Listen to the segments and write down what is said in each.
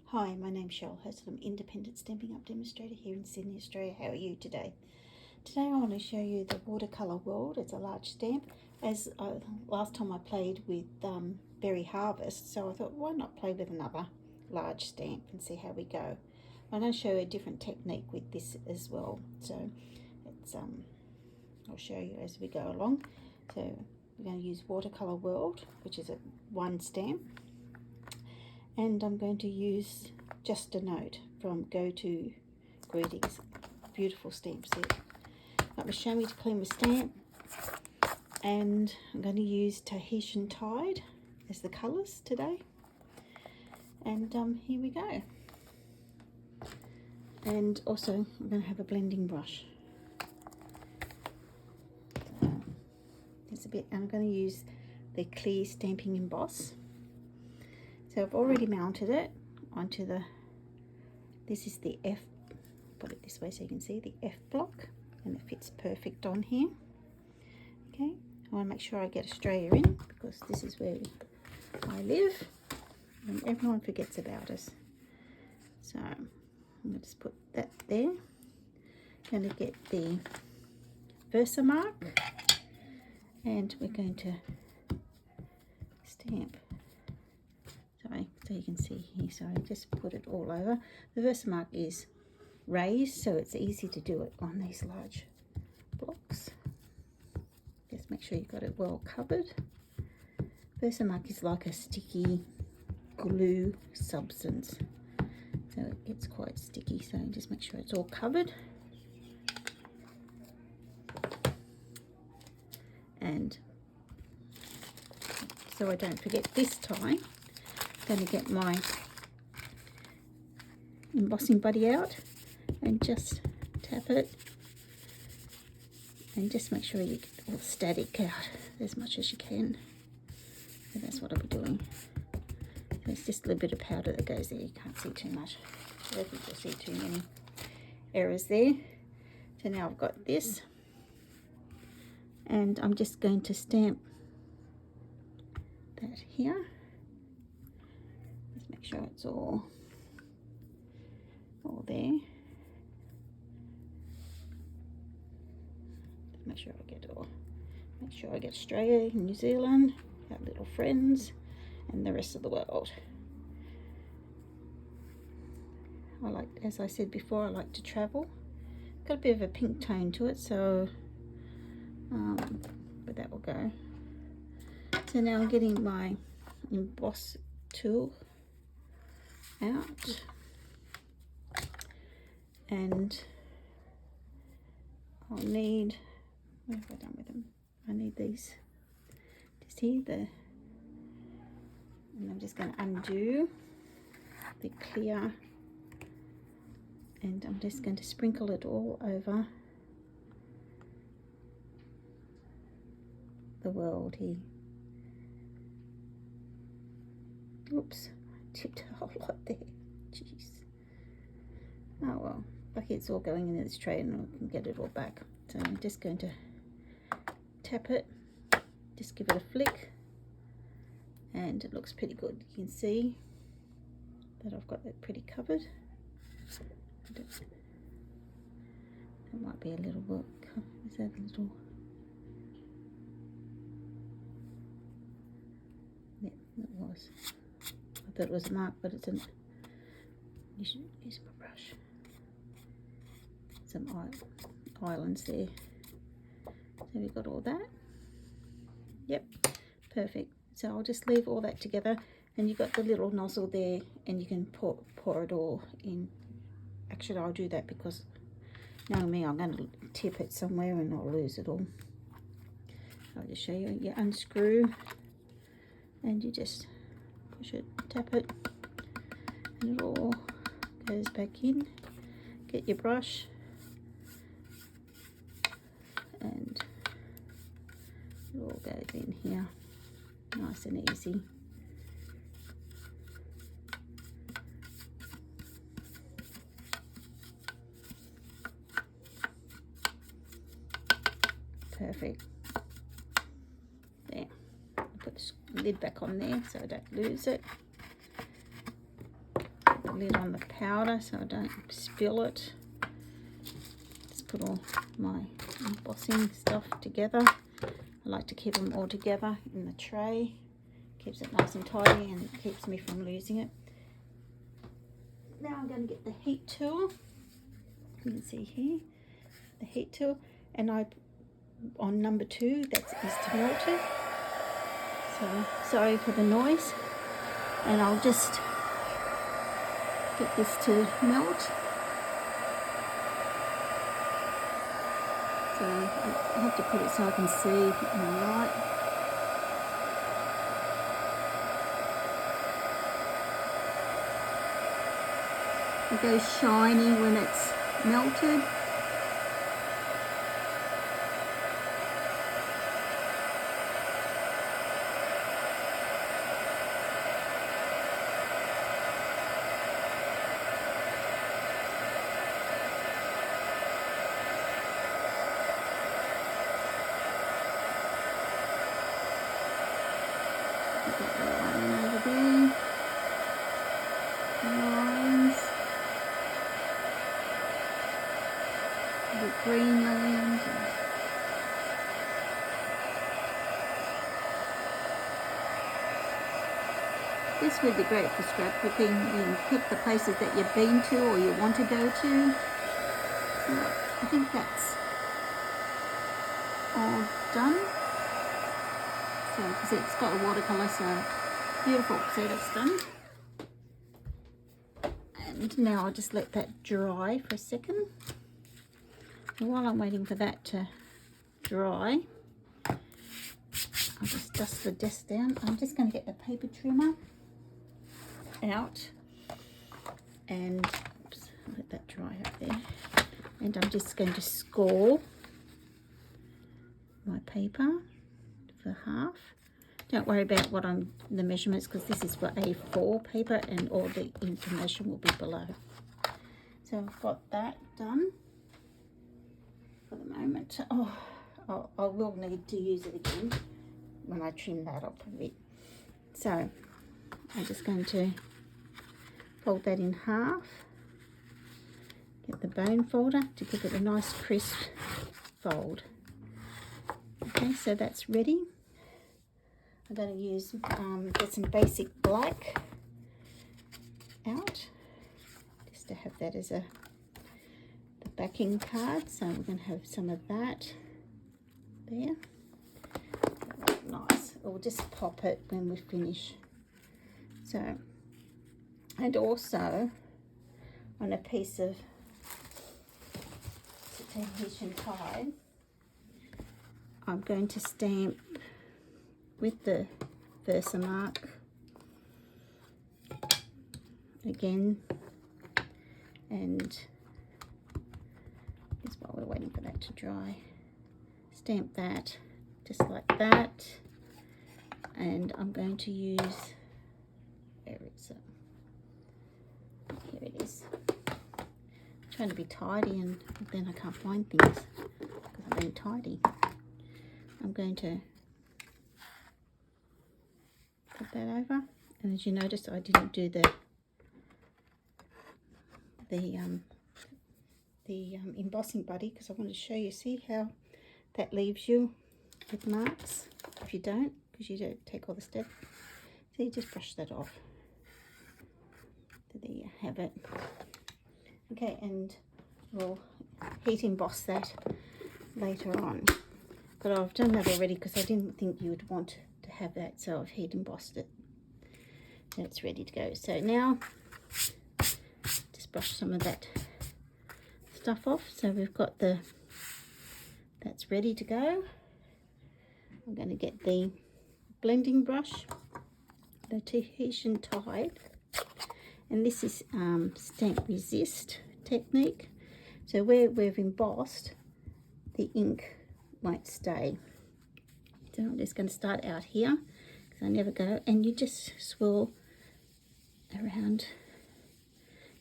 Hi, my name's Cheryl Host. I'm independent Stampin' Up demonstrator here in Sydney, Australia. How are you today? Today I want to show you the Watercolor World. It's a large stamp. As last time I played with Berry Harvest, so I thought why not play with another large stamp and see how we go. I'm going to show you a different technique with this as well. So it's I'll show you as we go along. So we're going to use Watercolor World, which is a one stamp. And I'm going to use Just a Note from Goody. Beautiful stamp set. That was Show Me to Clean the Stamp, and I'm going to use Tahitian Tide as the colours today. And here we go. And also I'm going to have a blending brush. There's a bit, and I'm going to use the clear Stamping Emboss. So I've already mounted it onto this is the F, put it this way so you can see the F block, and it fits perfect on here. Okay, I want to make sure I get Australia in because this is where I live and everyone forgets about us. So I'm going to just put that there. I'm going to get the Versamark and we're going to stamp. Sorry, so you can see here, so I just put it all over. The Versamark is raised, so it's easy to do it on these large blocks. Just make sure you've got it well covered. Versamark is like a sticky glue substance, so it gets quite sticky, so just make sure it's all covered. And so I don't forget this time, I'm going to get my embossing buddy out and just tap it and just make sure you get all the static out as much as you can. So that's what I'll be doing. There's just a little bit of powder that goes there. You can't see too much. I don't think you'll see too many errors there. So now I've got this and I'm just going to stamp that here. Just make sure it's all there. Just make sure I get it all. Make sure I get Australia, New Zealand, our little friends, and the rest of the world. I like, as I said before, I like to travel. Got a bit of a pink tone to it, so but that will go. So now I'm getting my emboss tool out, and I'll need, what have I done with them? I need these just here, and I'm just going to undo the clear, and I'm just going to sprinkle it all over the world here. Oops, I tipped a whole lot there. Jeez. Oh well, lucky it's all going into this tray and I can get it all back. So I'm just going to tap it, just give it a flick, and it looks pretty good. You can see that I've got that pretty covered. That might be a little bit, is that a little? Yeah, it was. I thought it was a mark, but it's an, you should use my brush. Some islands there. So we've got all that. Yep, perfect. So I'll just leave all that together, and you've got the little nozzle there, and you can pour it all in. Actually, I'll do that because knowing me, I'm going to tip it somewhere and I'll lose it all. I'll just show you. You unscrew and you just push it, tap it, and it all goes back in. Get your brush and it all goes in here, nice and easy. Perfect. There. I'll put the lid back on there so I don't lose it. lid on the powder so I don't spill it. Just put all my embossing stuff together. I like to keep them all together in the tray. Keeps it nice and tidy and keeps me from losing it. Now I'm going to get the heat tool. You can see here the heat tool, and on number 2 that is to melt it. So sorry for the noise, and I'll just get this to melt. So I have to put it so I can see in the light. It goes shiny when it's melted. Got the line over there. Lines. The green lines. This would be great for scrapbooking. You can pick the places that you've been to or you want to go to. So I think that's all done. So, because it's got a watercolor, so beautiful. So that's done. And now I'll just let that dry for a second. And while I'm waiting for that to dry, I'll just dust the desk down. I'm just going to get the paper trimmer out and oops, let that dry up there. And I'm just going to score my paper for half. Don't worry about the measurements, because this is for A4 paper and all the information will be below. So I've got that done for the moment. Oh, I will need to use it again when I trim that up a bit. So I'm just going to fold that in half. Get the bone folder to give it a nice crisp fold. Okay, so that's ready. I'm going to use get some basic black out, just to have that as the backing card. So we're going to have some of that there. Nice. We'll just pop it when we finish. So, and also on a piece of adhesion tide, I'm going to stamp with the Versamark again, and just while we're waiting for that to dry, stamp that just like that. And I'm going to use, where is it? Here it is. I'm trying to be tidy and then I can't find things because I'm being tidy. I'm going to put that over, and as you notice, I didn't do the embossing buddy because I want to show you. See how that leaves you with marks if you don't, because you don't take all the steps. So you just brush that off. So there you have it. Okay, and we'll heat emboss that later on. But I've done that already because I didn't think you would want to have that, so I've heat embossed it. So it's ready to go. So now just brush some of that stuff off. So we've got that's ready to go. I'm going to get the blending brush, the adhesion tide, and this is stamp resist technique. So where we've embossed, the ink won't stay. So I'm just going to start out here because I never go, and you just swirl around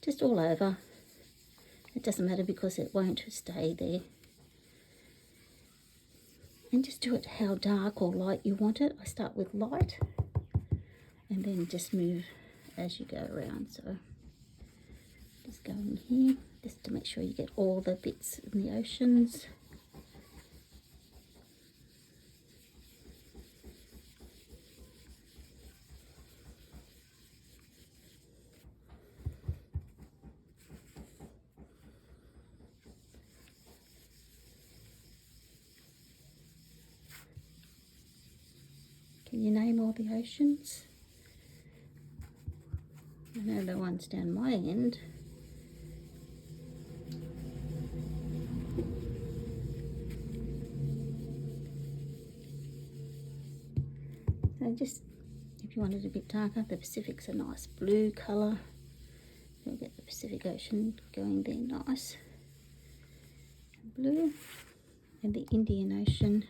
just all over. It doesn't matter because it won't stay there. And just do it how dark or light you want it. I start with light and then just move as you go around. So Just go in here, just to make sure you get all the bits in the oceans. Can you name all the oceans? I know the ones down my end. So just, if you want it a bit darker, the Pacific's a nice blue colour. You'll get the Pacific Ocean going there nice. Blue. And the Indian Ocean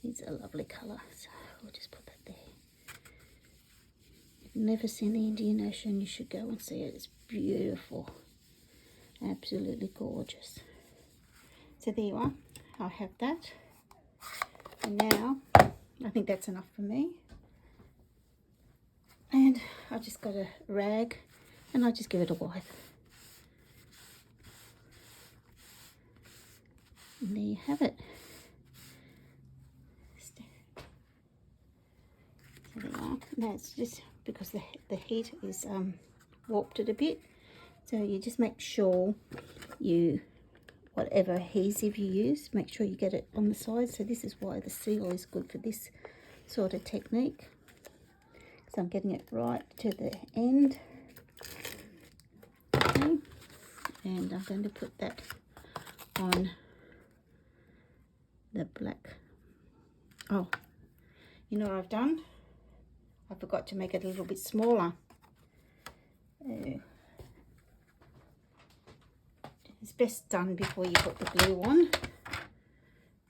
is a lovely colour. So we'll just put that there. If you've never seen the Indian Ocean, you should go and see it. It's beautiful. Absolutely gorgeous. So there you are. I have that. And now, I think that's enough for me. And I just got a rag and I just give it a wipe. And there you have it. So there you are. That's just because the heat is warped it a bit. So you just make sure you, whatever adhesive you use, make sure you get it on the side. So this is why the seal is good for this sort of technique. So I'm getting it right to the end. Okay. And I'm going to put that on the black. Oh, you know what I've done? I forgot to make it a little bit smaller. It's best done before you put the glue on.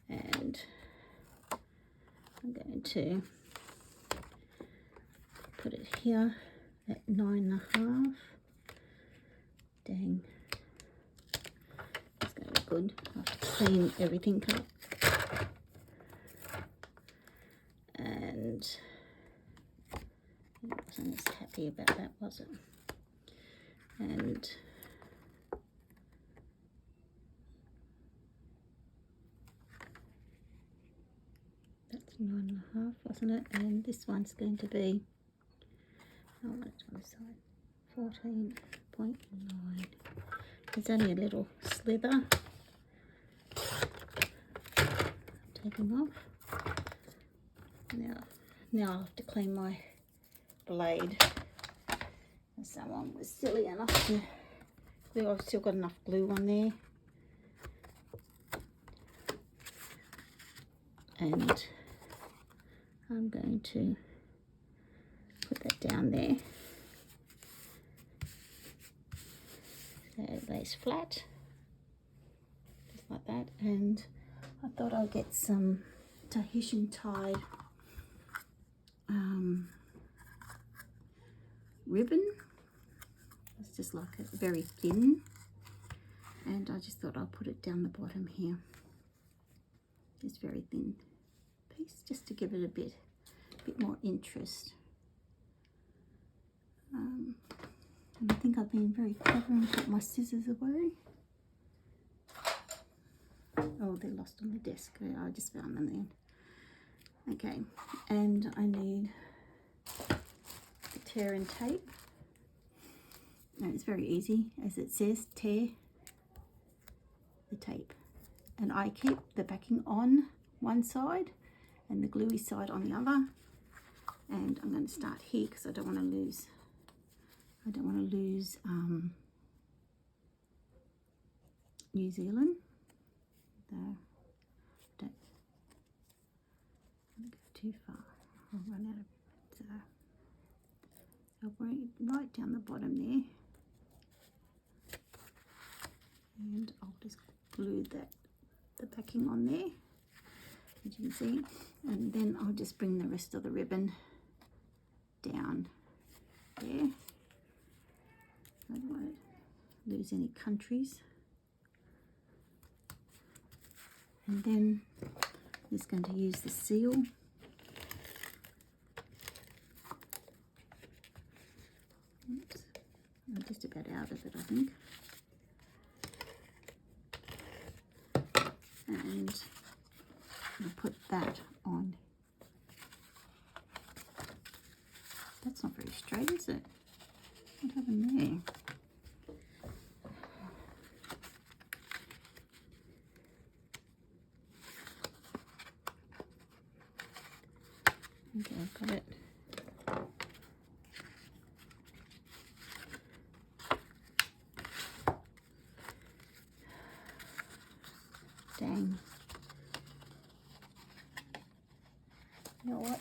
And I'm going to put it here at 9.5. Dang, it's going to be good. I have to clean everything up. And I wasn't as happy about that, was it? And that's 9.5, wasn't it? And this one's going to be, I want it on the side, 14.9. There's only a little slither. Taking off. Now I'll have to clean my blade. Someone was silly enough to glue. I've still got enough glue on there. And I'm going to put that down there. So it lays flat, just like that. And I thought I'd get some Tahitian tie ribbon. It's just like a very thin, and I just thought I'll put it down the bottom here. Just very thin piece, just to give it a bit more interest. And I think I've been very clever and put my scissors away. Oh, they're lost on the desk. I just found them then. Okay, and I need the tear and tape. And it's very easy, as it says, tear the tape. And I keep the backing on one side and the gluey side on the other. And I'm going to start here because I don't want to lose. New Zealand. Don't go too far. I'll run out of it. So I'll bring it right down the bottom there, and I'll just glue the backing on there, as you can see, and then I'll just bring the rest of the ribbon down there. I don't want to lose any countries. And then I'm just going to use the seal. Oops. I'm just about out of it, I think. And I'll put that on. That's not very straight, is it? What happened there? Okay, I've got it. Dang. You know what?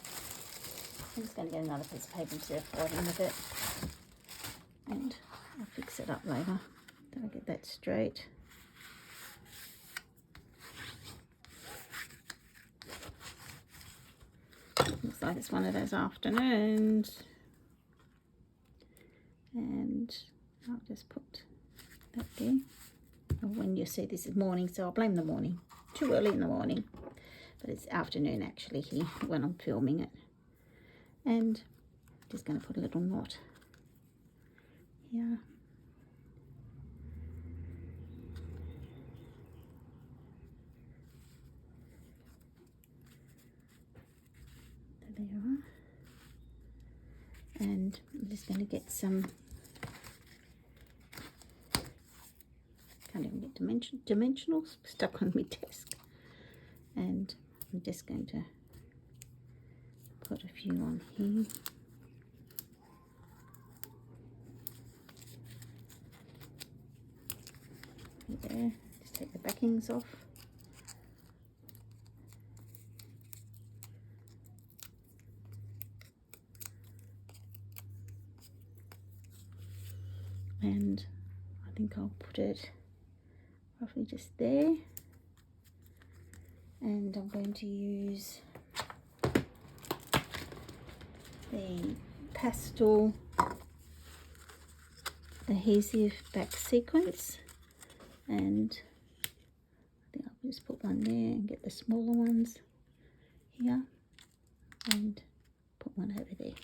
I'm just going to get another piece of paper instead of writing with it. And I'll fix it up later. So I'll get that straight. Looks like it's one of those afternoons. And I'll just put that there. When you see this is morning, so I'll blame the morning. Too early in the morning. But it's afternoon actually here when I'm filming it. And just going to put a little knot here. There we are. And I'm just going to get some, can't even get dimensionals stuck on my desk. And I'm just going to put a few on here. There, just take the backings off. And I think I'll put it roughly just there. And I'm going to use the pastel adhesive back sequence, and I think I'll just put one there and get the smaller ones here and put one over there.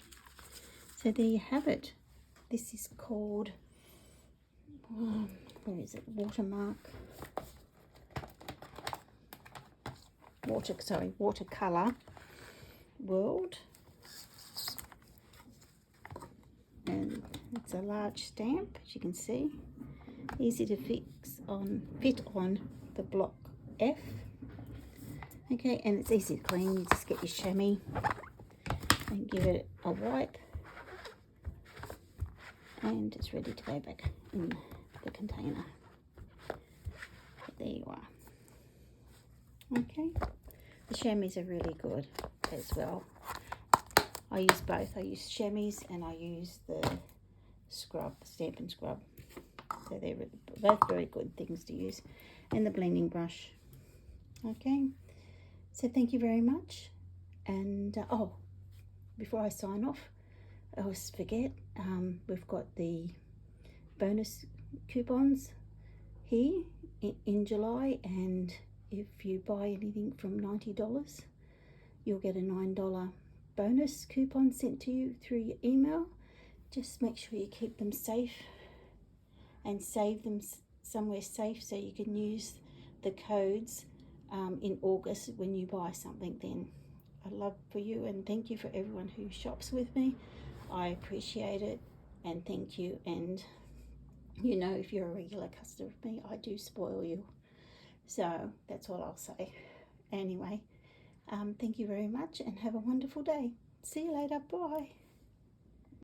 So there you have it. This is called, where is it? Watercolor World. And it's a large stamp, as you can see. Easy to fit on the block F. Okay, and it's easy to clean. You just get your chamois and give it a wipe, and it's ready to go back in the container. But there you are. Okay, the chamois are really good as well. I use both. I use chamois and I use the scrub, stamp and scrub. So they're both very good things to use. And the blending brush. Okay, so thank you very much. And oh, before I sign off, I always forget, we've got the bonus coupons here in July, and if you buy anything from $90, you'll get a $9 bonus coupon sent to you through your email. Just make sure you keep them safe and save them somewhere safe so you can use the codes in August when you buy something then. I love for you, and thank you for everyone who shops with me. I appreciate it, and thank you. And you know, if you're a regular customer of me, I do spoil you. So that's all I'll say. Anyway, thank you very much and have a wonderful day. See you later. Bye.